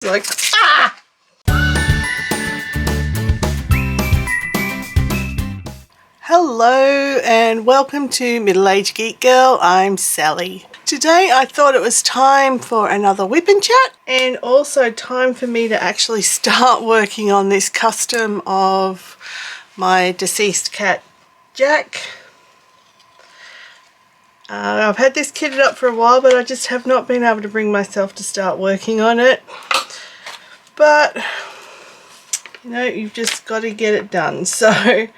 Like, ah! Hello and welcome to Middle-Aged Geek Girl. I'm Sally. Today I thought it was time for another WIP and Chat, and also time for me to actually start working on this custom of my deceased cat Jack. I've had this kitted up for a while, but I just have not been able to bring myself to start working on it. But you know, you've just got to get it done. So,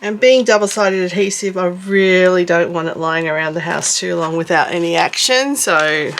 and being double-sided adhesive, I really don't want it lying around the house too long without any action. So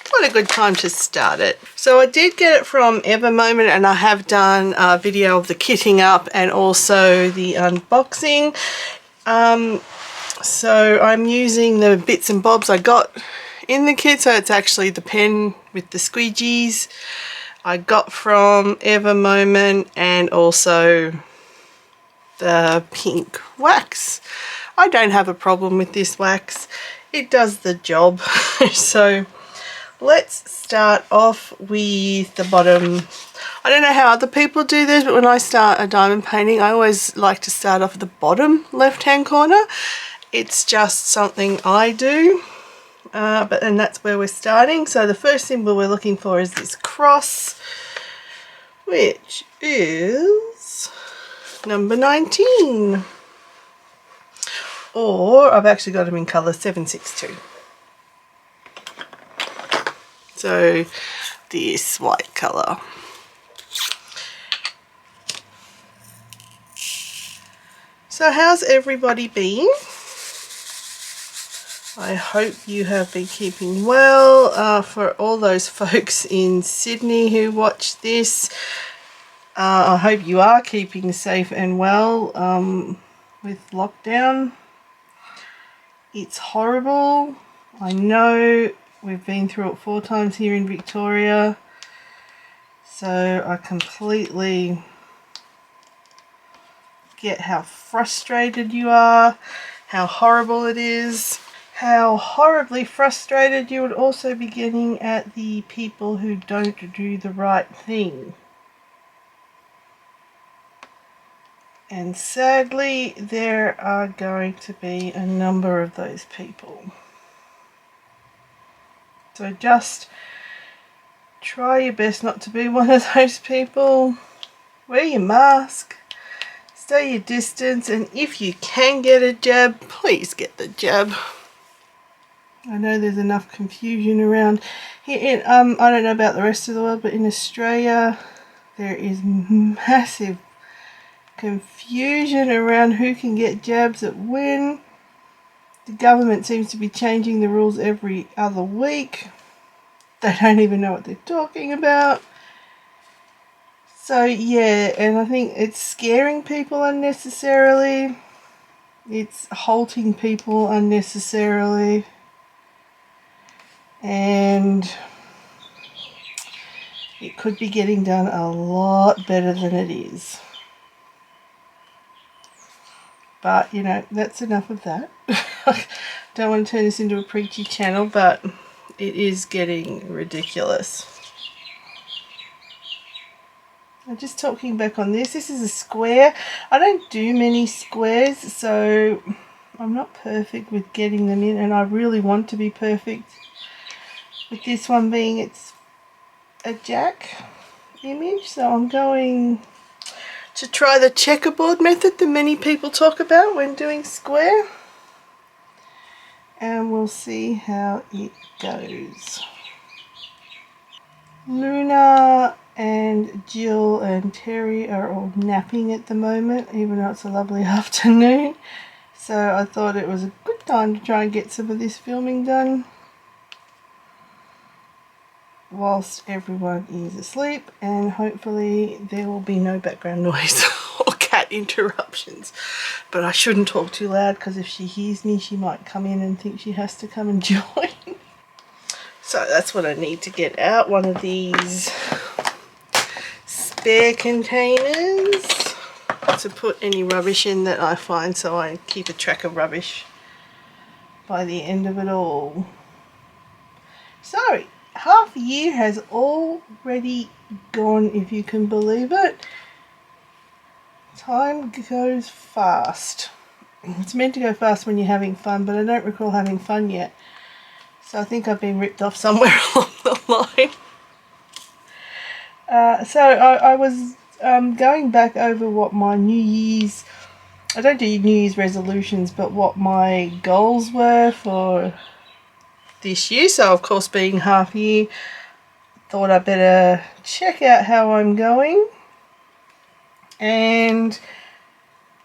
what a good time to start it. So I did get it from Evermoment, and I have done a video of the kitting up and also the unboxing. So I'm using the bits and bobs I got in the kit. So it's actually the pen with the squeegees I got from Evermoment, and also the pink wax. I don't have a problem with this wax. It does the job. So let's start off with the bottom. I don't know how other people do this, but when I start a diamond painting, I always like to start off at the bottom left-hand corner. It's just something I do. And that's where we're starting. So the first symbol we're looking for is this cross, which is number 19. Or I've actually got them in colour 762. So this white colour. So how's everybody been? I hope you have been keeping well. For all those folks in Sydney who watch this, I hope you are keeping safe and well with lockdown. It's horrible. I know we've been through it 4 times here in Victoria. So I completely get how frustrated you are, how horrible it is. How horribly frustrated you would also be getting at the people who don't do the right thing. And sadly, there are going to be a number of those people. So just try your best not to be one of those people. Wear your mask, stay your distance, and if you can get a jab, please get the jab. I know there's enough confusion around here. I don't know about the rest of the world, but in Australia there is massive confusion around who can get jabs at when. The government seems to be changing the rules every other week. They don't even know what they're talking about. So yeah, and I think it's scaring people unnecessarily. It's halting people unnecessarily. And it could be getting done a lot better than it is. But, you know, that's enough of that. Don't want to turn this into a preachy channel, but it is getting ridiculous. I'm just talking back on this. This is a square. I don't do many squares, so I'm not perfect with getting them in, and I really want to be perfect. With this one being it's a Jack image, so I'm going to try the checkerboard method that many people talk about when doing square, and we'll see how it goes. Luna and Jill and Terry are all napping at the moment, even though it's a lovely afternoon, so I thought it was a good time to try and get some of this filming done whilst everyone is asleep, and hopefully there will be no background noise or cat interruptions. But I shouldn't talk too loud, because if she hears me she might come in and think she has to come and join. So that's what I need to get out, one of these spare containers to put any rubbish in that I find, so I keep a track of rubbish by the end of it all. So half a year has already gone, if you can believe it. Time goes fast. It's meant to go fast when you're having fun, but I don't recall having fun yet. So I think I've been ripped off somewhere along the line. So I was going back over what my New Year's, I don't do New Year's resolutions, but what my goals were for this year. So of course, being half year, thought I better check out how I'm going. And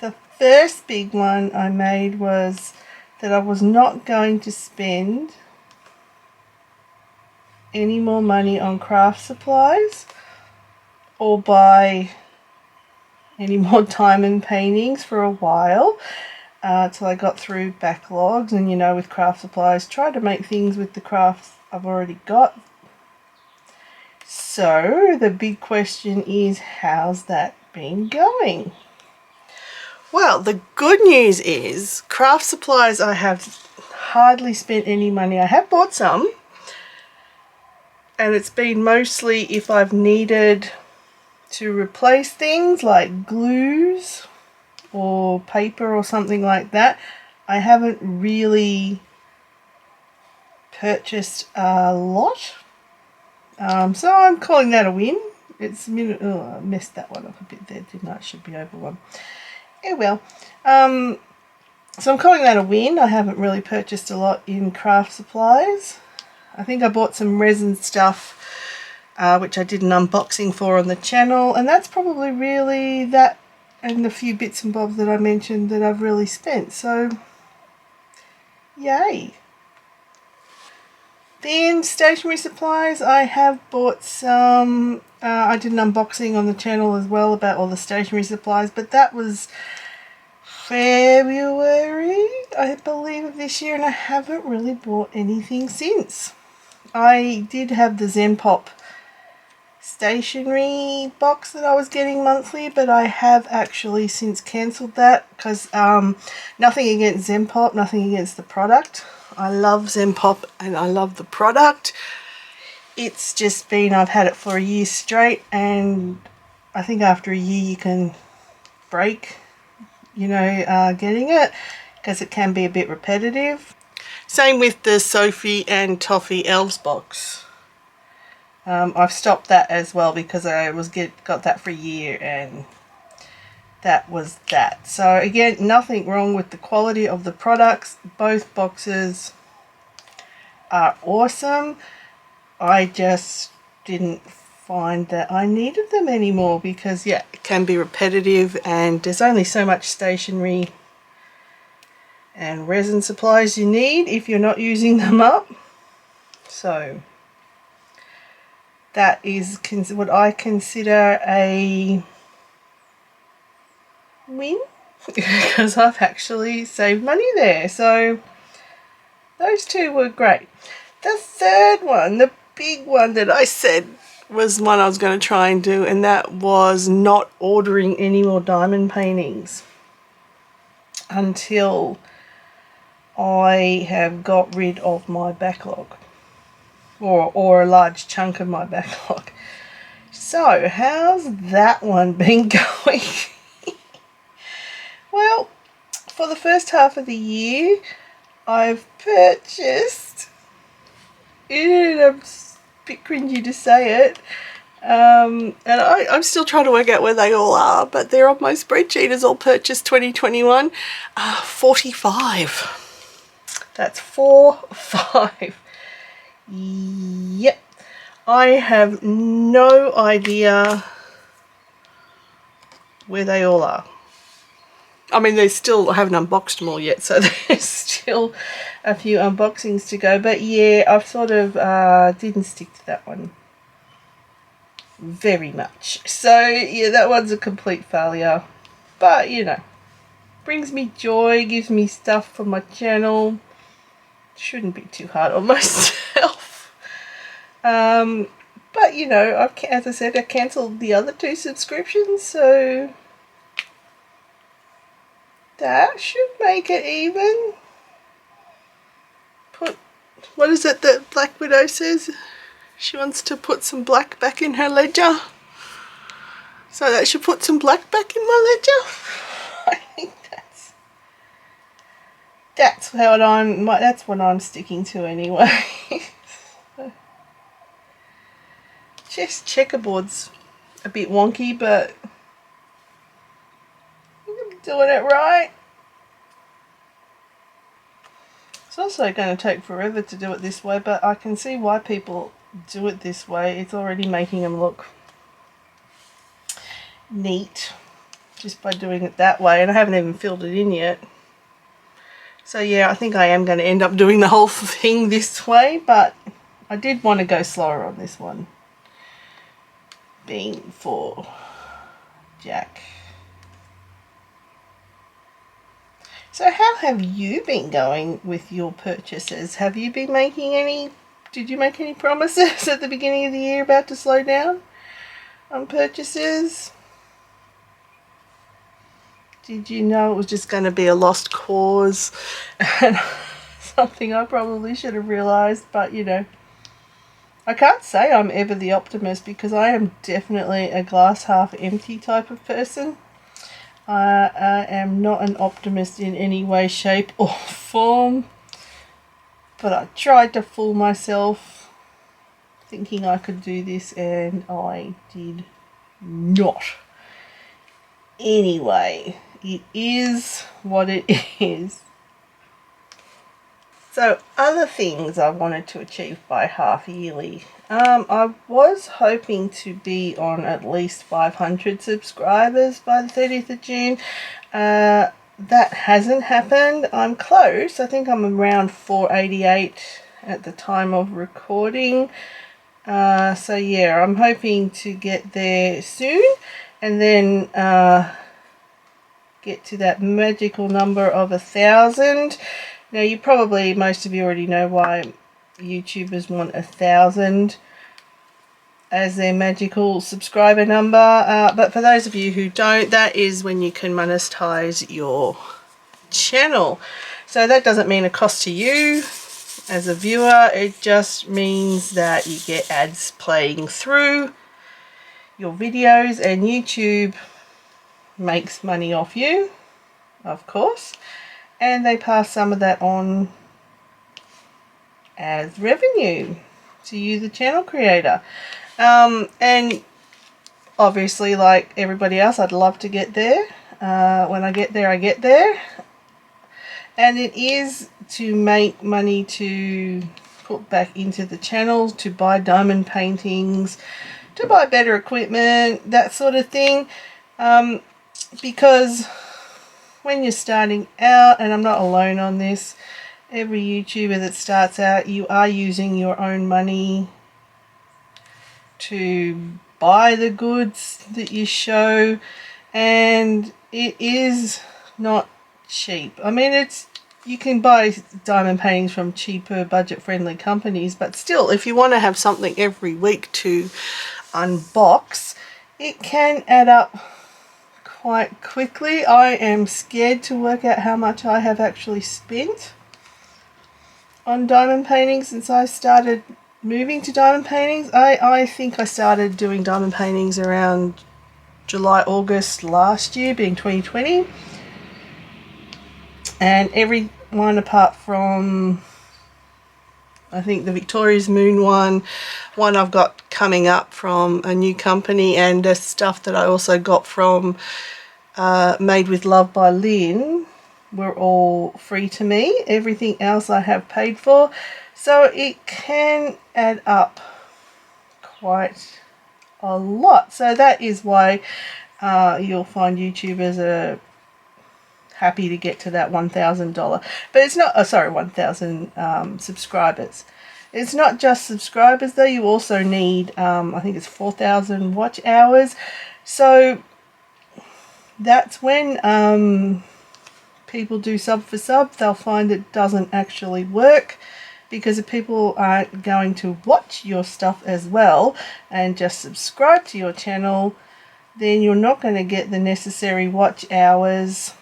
the first big one I made was that I was not going to spend any more money on craft supplies or buy any more diamond paintings for a while, till I got through backlogs. And you know, with craft supplies, try to make things with the crafts I've already got. So the big question is, how's that been going? Well, the good news is craft supplies, I have hardly spent any money. I have bought some, and it's been mostly if I've needed to replace things like glues or paper or something like that. I haven't really purchased a lot, so I'm calling that a win. It's I messed that one up a bit there, didn't I? It should be over one. Oh well. So I'm calling that a win. I haven't really purchased a lot in craft supplies. I think I bought some resin stuff, which I did an unboxing for on the channel, and that's probably really that and a few bits and bobs that I mentioned that I've really spent. So yay. Then stationery supplies, I have bought some. I did an unboxing on the channel as well about all the stationery supplies, but that was February, I believe, of this year, and I haven't really bought anything since. I did have the Zen Pop stationery box that I was getting monthly, but I have actually since cancelled that because nothing against Zen Pop, nothing against the product. I love Zen Pop and I love the product. It's just been, I've had it for a year straight, and I think after a year you can break, you know, getting it, because it can be a bit repetitive. Same with the Sophie and Toffee Elves box. I've stopped that as well because I got that for a year, and that was that. So again, nothing wrong with the quality of the products. Both boxes are awesome. I just didn't find that I needed them anymore because, yeah, it can be repetitive and there's only so much stationery and resin supplies you need if you're not using them up. So that is what I consider a win because I've actually saved money there. So those two were great. The third one, the big one that I said was one I was going to try and do, and that was not ordering any more diamond paintings until I have got rid of my backlog, or a large chunk of my backlog. So how's that one been going? Well, for the first half of the year I've purchased, and I'm a bit cringy to say it, and I'm still trying to work out where they all are, but they're on my spreadsheet as all purchased 2021. 45. That's 45. Yep. I have no idea where they all are. I mean, I haven't unboxed them all yet, so there's still a few unboxings to go. But yeah, I've sort of didn't stick to that one very much. So yeah, that one's a complete failure. But you know, brings me joy, gives me stuff for my channel. Shouldn't be too hard on myself. But you know, as I said, I cancelled the other 2 subscriptions, so that should make it even. What is it that Black Widow says? She wants to put some black back in her ledger. So that should put some black back in my ledger. I think that's what I'm sticking to anyway. Just checkerboard's a bit wonky, but I'm doing it right. It's also going to take forever to do it this way, but I can see why people do it this way. It's already making them look neat just by doing it that way, and I haven't even filled it in yet. So yeah, I think I am going to end up doing the whole thing this way, but I did want to go slower on this one, being for Jack. So how have you been going with your purchases? Have you been making any, did you make any promises at the beginning of the year about to slow down on purchases? Did you know it was just going to be a lost cause? And something I probably should have realised, but you know, I can't say I'm ever the optimist because I am definitely a glass half empty type of person. I am not an optimist in any way, shape or form, but I tried to fool myself thinking I could do this and I did not. Anyway, it is what it is. So other things I wanted to achieve by half yearly. I was hoping to be on at least 500 subscribers by the 30th of June. That hasn't happened. I'm close. I think I'm around 488 at the time of recording. So yeah, I'm hoping to get there soon and then get to that magical number of 1,000. Now most of you already know why YouTubers want 1,000 as their magical subscriber number, but for those of you who don't, that is when you can monetize your channel. So that doesn't mean a cost to you as a viewer, it just means that you get ads playing through your videos and YouTube makes money off you, of course, and they pass some of that on as revenue to you, the channel creator. And obviously, like everybody else, I'd love to get there. When I get there, I get there. And it is to make money to put back into the channel, to buy diamond paintings, to buy better equipment, that sort of thing. Because when you're starting out, and I'm not alone on this, every YouTuber that starts out, you are using your own money to buy the goods that you show, and it is not cheap. I mean, you can buy diamond paintings from cheaper, budget-friendly companies, but still, if you want to have something every week to unbox, it can add up quite quickly. I am scared to work out how much I have actually spent on diamond paintings since I started moving to diamond paintings. I think I started doing diamond paintings around July, August last year, being 2020. And every one apart from, I think, the Victoria's Moon one I've got coming up from a new company, and the stuff that I also got from Made with Love by Lynn were all free to me. Everything else I have paid for. So it can add up quite a lot. So that is why you'll find YouTubers are happy to get to that $1,000. But it's not, 1,000 subscribers. It's not just subscribers though. You also need, I think it's 4,000 watch hours. So that's when people do sub for sub, they'll find it doesn't actually work, because if people aren't going to watch your stuff as well and just subscribe to your channel, then you're not going to get the necessary watch hours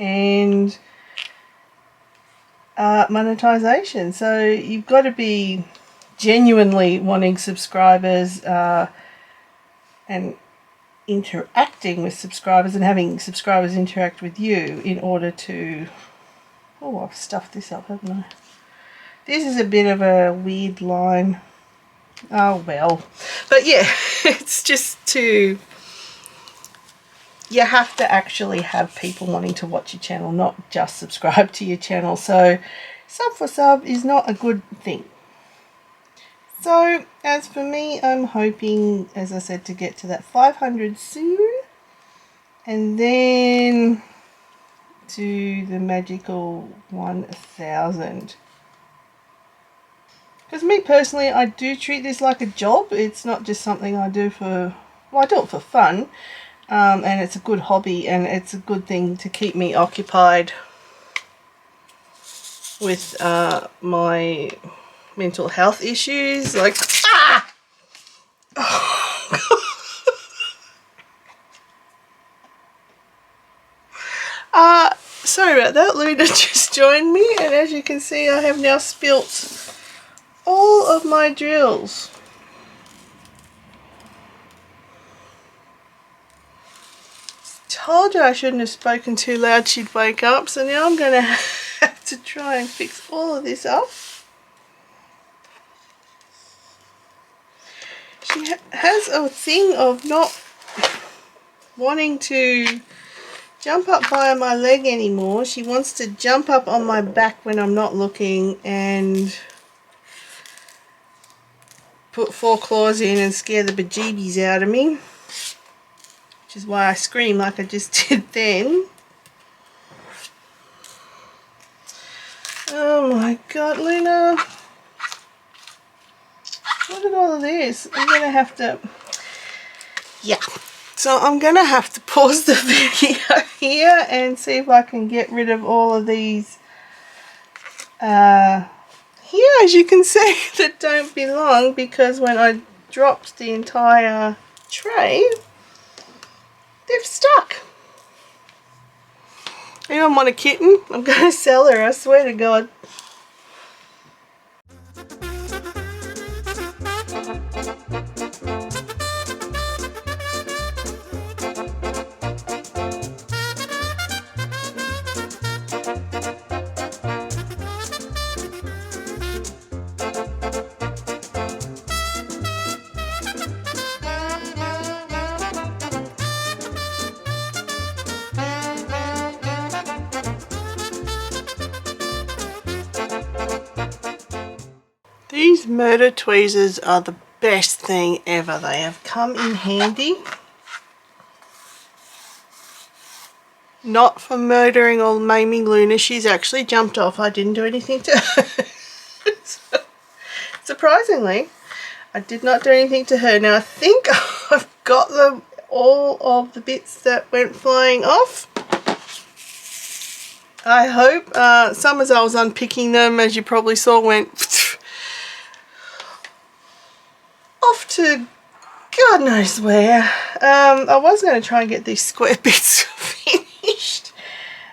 and monetization. So you've got to be genuinely wanting subscribers and interacting with subscribers and having subscribers interact with you in order to... Oh, I've stuffed this up, haven't I? This is a bit of a weird line. Oh well. But yeah, it's just to... You have to actually have people wanting to watch your channel, not just subscribe to your channel. So sub for sub is not a good thing. So as for me, I'm hoping, as I said, to get to that 500 soon, and then to the magical 1000. Because me personally, I do treat this like a job. It's not just something I do for... Well, I do it for fun. And it's a good hobby, and it's a good thing to keep me occupied with my mental health issues. Like, sorry about that. Luna just joined me, and as you can see, I have now spilt all of my drills. Told you I shouldn't have spoken too loud, she'd wake up, so now I'm going to have to try and fix all of this up. She has a thing of not wanting to jump up by my leg anymore. She wants to jump up on my back when I'm not looking and put 4 claws in and scare the bejeebies out of me. Which is why I scream like I just did then. Oh my god, Luna. Look at all of this. I'm going to have to... Yeah. So I'm going to have to pause the video here and see if I can get rid of all of these here, as you can see, that don't belong, because when I dropped the entire tray, they've stuck. Anyone want a kitten? I'm going to sell her, I swear to God. These murder tweezers are the best thing ever. They have come in handy. Not for murdering or maiming Luna. She's actually jumped off. I didn't do anything to her. Surprisingly, I did not do anything to her. Now I think I've got all of the bits that went flying off. I hope. Some as I was unpicking them, as you probably saw, went off to God knows where. I was going to try and get these square bits finished,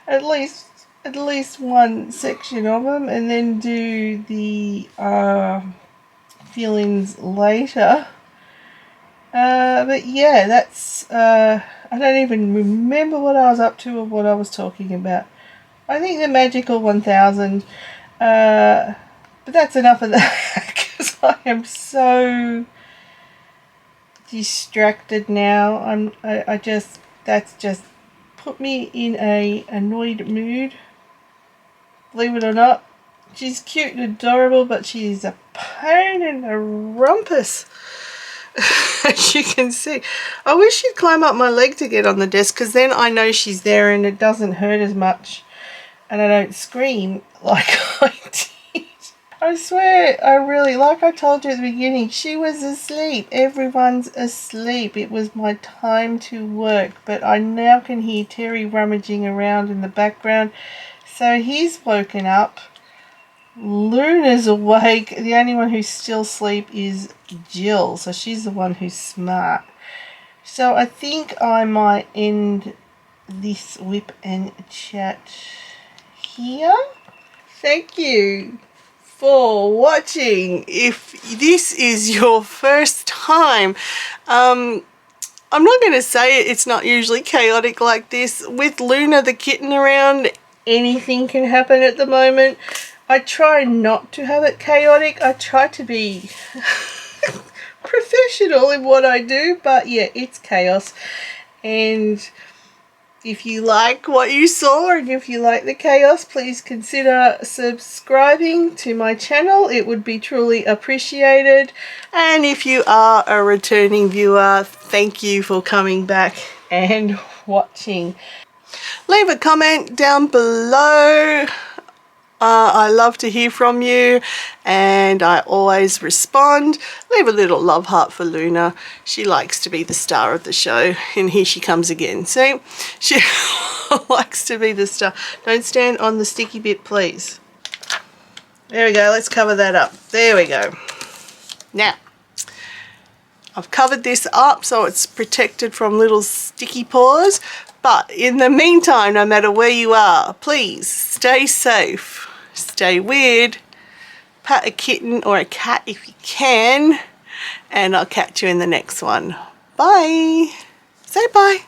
at least one section of them, and then do the fill-ins later. But yeah, that's I don't even remember what I was up to or what I was talking about. I think the magical 1000. But that's enough of that, because I am so distracted now. That's just put me in a annoyed mood. Believe it or not, she's cute and adorable, but she's a pain in the rumpus. As you can see, I wish she'd climb up my leg to get on the desk, because then I know she's there and it doesn't hurt as much, and I don't scream like I did. I swear, I really, like I told you at the beginning, she was asleep. Everyone's asleep. It was my time to work, but I now can hear Terry rummaging around in the background. So he's woken up. Luna's awake. The only one who's still asleep is Jill, so she's the one who's smart. So I think I might end this WIP and Chat here. Thank you for watching. If this is your first time, I'm not going to say it's not usually chaotic like this. With Luna the kitten around, anything can happen at the moment. I try not to have it chaotic. I try to be professional in what I do, but yeah, it's chaos. And if you like what you saw and if you like the chaos, please consider subscribing to my channel. It would be truly appreciated. And if you are a returning viewer, thank you for coming back and watching. Leave a comment down below. I love to hear from you and I always respond. Leave a little love heart for Luna. She likes to be the star of the show, and here she comes again. See, she likes to be the star. Don't stand on the sticky bit, please. There we go. Let's cover that up. There we go. Now, I've covered this up so it's protected from little sticky paws. But in the meantime, no matter where you are, please stay safe. Stay weird, pat a kitten or a cat if you can, and I'll catch you in the next one. Bye. Say bye.